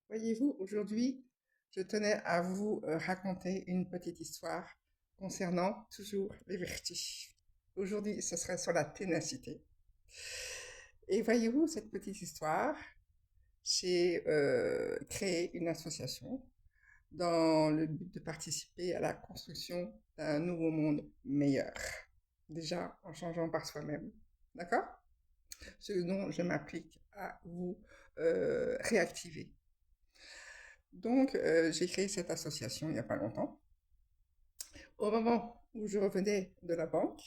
Voyez-vous, aujourd'hui, je tenais à vous raconter une petite histoire concernant toujours les vertus. Aujourd'hui, ce serait sur la ténacité. Et voyez-vous, cette petite histoire, j'ai créé une association dans le but de participer à la construction d'un nouveau monde meilleur. Déjà, en changeant par soi-même. D'accord? Ce dont je m'applique à vous réactiver. Donc, j'ai créé cette association il n'y a pas longtemps. Au moment où je revenais de la banque,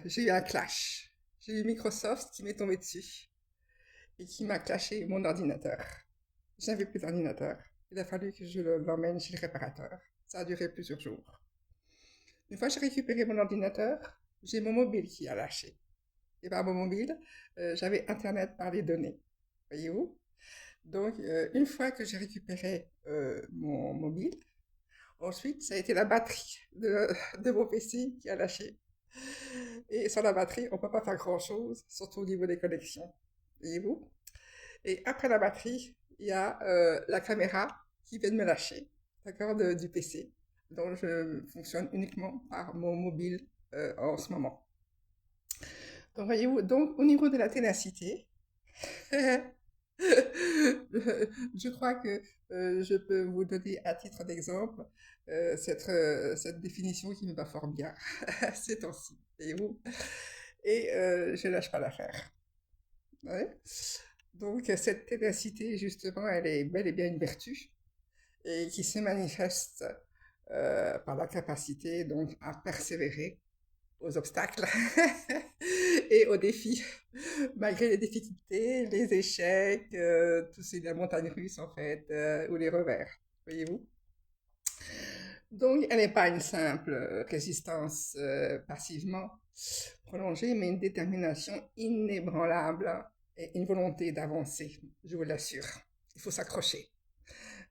j'ai eu un clash. J'ai eu Microsoft qui m'est tombé dessus et qui m'a clashé mon ordinateur. Je n'avais plus d'ordinateur. Il a fallu que je l'emmène chez le réparateur. Ça a duré plusieurs jours. Une fois que j'ai récupéré mon ordinateur, j'ai mon mobile qui a lâché. Et par mon mobile, j'avais Internet par les données. Voyez-vous? Donc, une fois que j'ai récupéré mon mobile, ensuite, ça a été la batterie de mon PC qui a lâché. Et sans la batterie, on ne peut pas faire grand-chose, surtout au niveau des connexions. Voyez-vous? Et après la batterie, il y a la caméra qui vient de me lâcher, d'accord, du PC. Donc, je fonctionne uniquement par mon mobile en ce moment. Donc, voyez-vous, donc, au niveau de la ténacité, je crois que je peux vous donner à titre d'exemple cette définition qui me va fort bien ces temps-ci. Voyez-vous? Et je lâche pas l'affaire. Ouais. Donc cette ténacité, justement, elle est bel et bien une vertu et qui se manifeste par la capacité donc à persévérer aux obstacles et aux défis, malgré les difficultés, les échecs, tout c'est la montagne russe en fait, ou les revers, voyez-vous. Donc, elle n'est pas une simple résistance passivement prolongée, mais une détermination inébranlable et une volonté d'avancer, je vous l'assure. Il faut s'accrocher,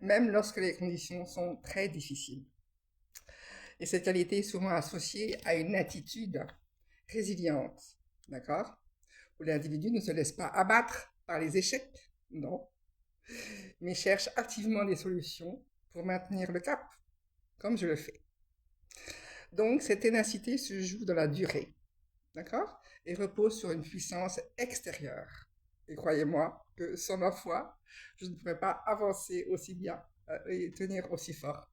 même lorsque les conditions sont très difficiles. Et cette qualité est souvent associée à une attitude résiliente, d'accord? Où l'individu ne se laisse pas abattre par les échecs, non, mais cherche activement des solutions pour maintenir le cap, comme je le fais. Donc, cette ténacité se joue dans la durée, d'accord? Et repose sur une puissance extérieure. Et croyez-moi que sans ma foi, je ne pourrais pas avancer aussi bien et tenir aussi fort.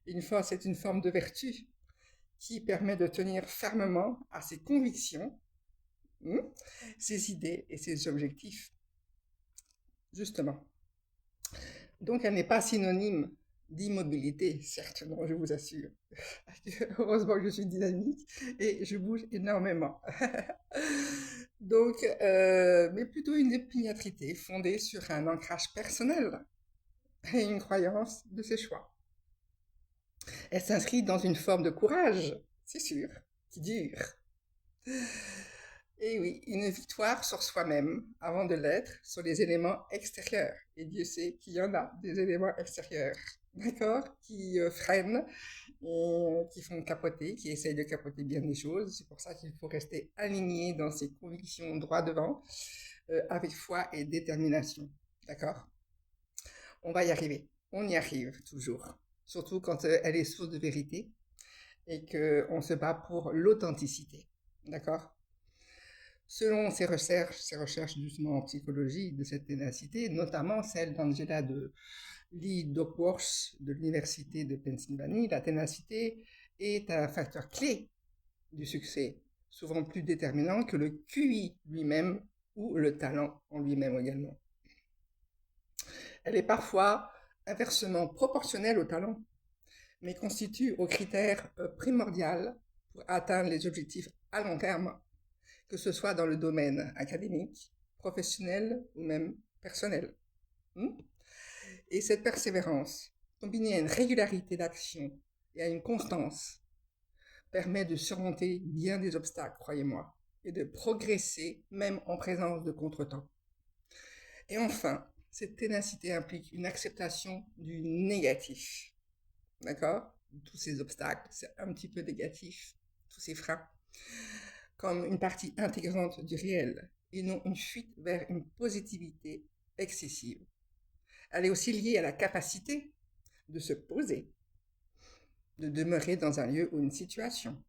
Une foi, c'est une forme de vertu qui permet de tenir fermement à ses convictions, hmm, ses idées et ses objectifs, justement. Donc, elle n'est pas synonyme d'immobilité, certes, non, je vous assure. Heureusement que je suis dynamique et je bouge énormément. Donc, mais plutôt une opiniâtreté fondée sur un ancrage personnel et une croyance de ses choix. Elle s'inscrit dans une forme de courage, c'est sûr, qui dure. Et oui, une victoire sur soi-même avant de l'être sur les éléments extérieurs. Et Dieu sait qu'il y en a des éléments extérieurs, d'accord, qui freinent, et qui font capoter, qui essayent de capoter bien des choses. C'est pour ça qu'il faut rester aligné dans ses convictions droit devant, avec foi et détermination, d'accord. On va y arriver, on y arrive toujours, surtout quand elle est source de vérité et qu'on se bat pour l'authenticité, d'accord. Selon ses recherches justement en psychologie de cette ténacité, notamment celle d'Angela de Lee Duckworth de l'Université de Pennsylvanie, la ténacité est un facteur clé du succès, souvent plus déterminant que le QI lui-même ou le talent en lui-même également. Elle est parfois inversement proportionnelle au talent, mais constitue au critère primordial pour atteindre les objectifs à long terme, que ce soit dans le domaine académique, professionnel ou même personnel. Et cette persévérance, combinée à une régularité d'action et à une constance, permet de surmonter bien des obstacles, croyez-moi, et de progresser même en présence de contretemps. Et enfin, cette ténacité implique une acceptation du négatif, d'accord? Tous ces obstacles, c'est un petit peu négatif, tous ces freins, comme une partie intégrante du réel, et non une fuite vers une positivité excessive. Elle est aussi liée à la capacité de se poser, de demeurer dans un lieu ou une situation,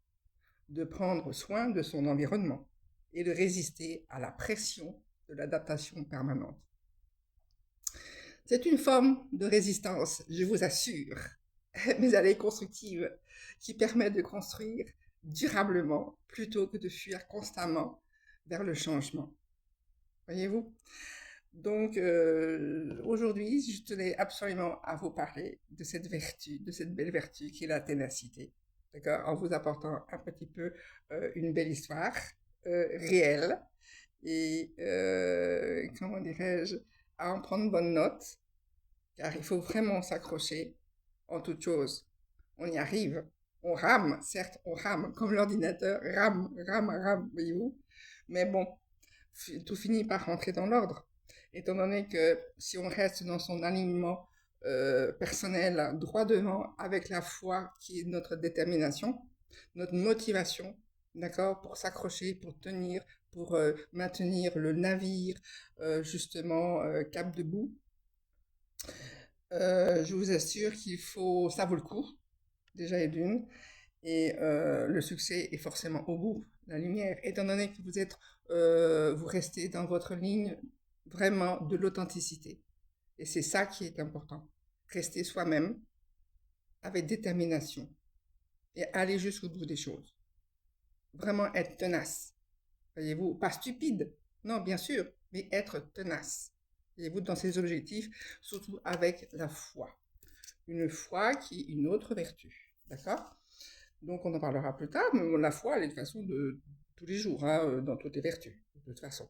de prendre soin de son environnement et de résister à la pression de l'adaptation permanente. C'est une forme de résistance, je vous assure, mais elle est constructive, qui permet de construire durablement plutôt que de fuir constamment vers le changement. Voyez-vous? Donc, aujourd'hui, je tenais absolument à vous parler de cette vertu, de cette belle vertu qui est la ténacité. D'accord? En vous apportant un petit peu une belle histoire réelle et, comment dirais-je, à en prendre bonne note, car il faut vraiment s'accrocher en toute chose. On y arrive. On rame, certes, on rame, comme l'ordinateur rame, voyez-vous. Mais bon, tout finit par rentrer dans l'ordre. Étant donné que si on reste dans son alignement personnel, droit devant, avec la foi qui est notre détermination, notre motivation, d'accord, pour s'accrocher, pour tenir, pour maintenir le navire justement cap debout, je vous assure qu'il faut, ça vaut le coup, déjà et d'une, et le succès est forcément au bout, la lumière, étant donné que vous restez dans votre ligne vraiment de l'authenticité. Et c'est ça qui est important. Rester soi-même avec détermination et aller jusqu'au bout des choses. Vraiment être tenace. Voyez-vous, pas stupide, non, bien sûr, mais être tenace. Voyez-vous, dans ses objectifs, surtout avec la foi. Une foi qui est une autre vertu. D'accord? Donc on en parlera plus tard, mais la foi, elle est de façon de tous les jours, hein, dans toutes les vertus, de toute façon.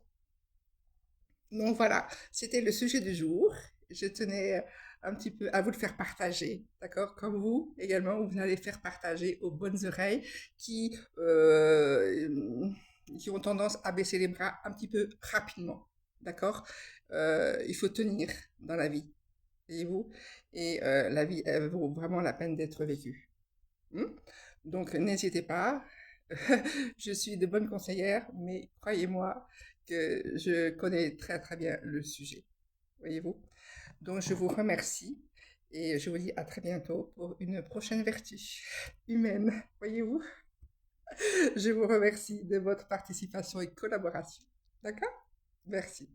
Donc voilà, c'était le sujet du jour. Je tenais un petit peu à vous le faire partager, d'accord? Comme vous également, vous allez faire partager aux bonnes oreilles qui ont tendance à baisser les bras un petit peu rapidement, d'accord? Il faut tenir dans la vie, voyez-vous? Et la vie, elle vaut vraiment la peine d'être vécue. Donc n'hésitez pas, je suis de bonne conseillère, mais croyez-moi que je connais très très bien le sujet, voyez-vous. Donc je vous remercie et je vous dis à très bientôt pour une prochaine vertu humaine, voyez-vous. Je vous remercie de votre participation et collaboration. D'accord? Merci.